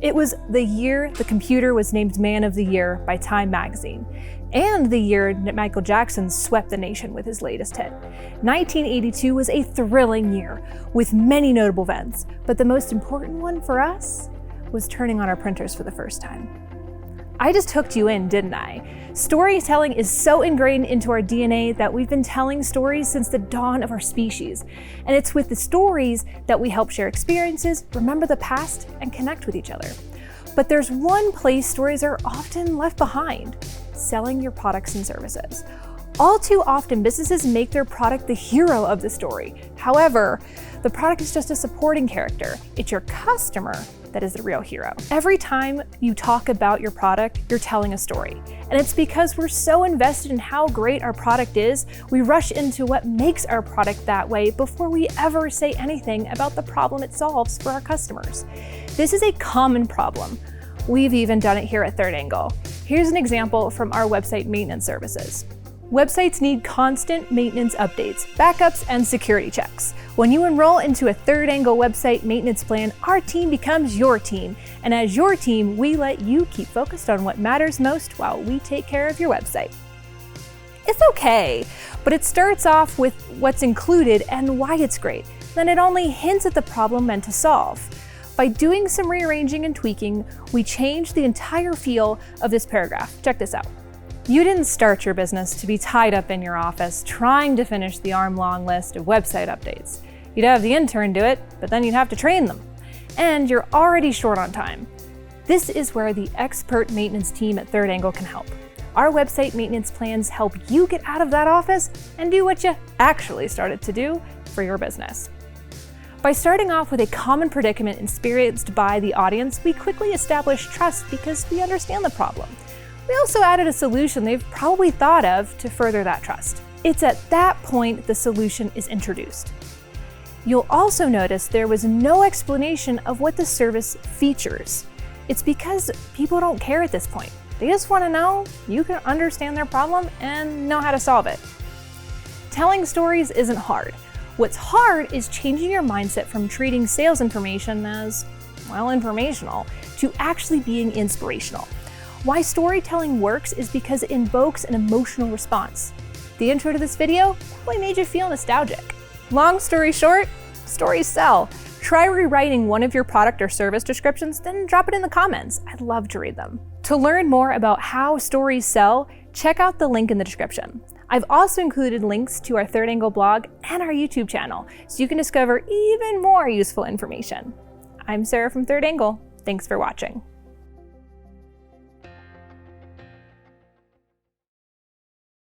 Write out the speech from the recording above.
It was the year the computer was named Man of the Year by Time magazine, and the year Michael Jackson swept the nation with his latest hit. 1982 was a thrilling year with many notable events, but the most important one for us was turning on our printers for the first time. I just hooked you in, didn't I? Storytelling is so ingrained into our DNA that we've been telling stories since the dawn of our species. And it's with the stories that we help share experiences, remember the past, and connect with each other. But there's one place stories are often left behind: selling your products and services. All too often, businesses make their product the hero of the story. However, the product is just a supporting character. It's your customer that is the real hero. Every time you talk about your product, you're telling a story. And it's because we're so invested in how great our product is, we rush into what makes our product that way before we ever say anything about the problem it solves for our customers. This is a common problem. We've even done it here at Third Angle. Here's an example from our website maintenance services. Websites need constant maintenance updates, backups, and security checks. When you enroll into a Third Angle website maintenance plan, our team becomes your team. And as your team, we let you keep focused on what matters most while we take care of your website. It's okay, but it starts off with what's included and why it's great. Then it only hints at the problem meant to solve. By doing some rearranging and tweaking, we change the entire feel of this paragraph. Check this out. You didn't start your business to be tied up in your office trying to finish the arm-long list of website updates. You'd have the intern do it, but then you'd have to train them. And you're already short on time. This is where the expert maintenance team at Third Angle can help. Our website maintenance plans help you get out of that office and do what you actually started to do for your business. By starting off with a common predicament experienced by the audience, we quickly establish trust because we understand the problem. We also added a solution they've probably thought of to further that trust. It's at that point the solution is introduced. You'll also notice there was no explanation of what the service features. It's because people don't care at this point. They just want to know you can understand their problem and know how to solve it. Telling stories isn't hard. What's hard is changing your mindset from treating sales information as, well, informational, to actually being inspirational. Why storytelling works is because it invokes an emotional response. The intro to this video probably made you feel nostalgic. Long story short, stories sell. Try rewriting one of your product or service descriptions, then drop it in the comments. I'd love to read them. To learn more about how stories sell, check out the link in the description. I've also included links to our Third Angle blog and our YouTube channel, so you can discover even more useful information. I'm Sarah from Third Angle. Thanks for watching.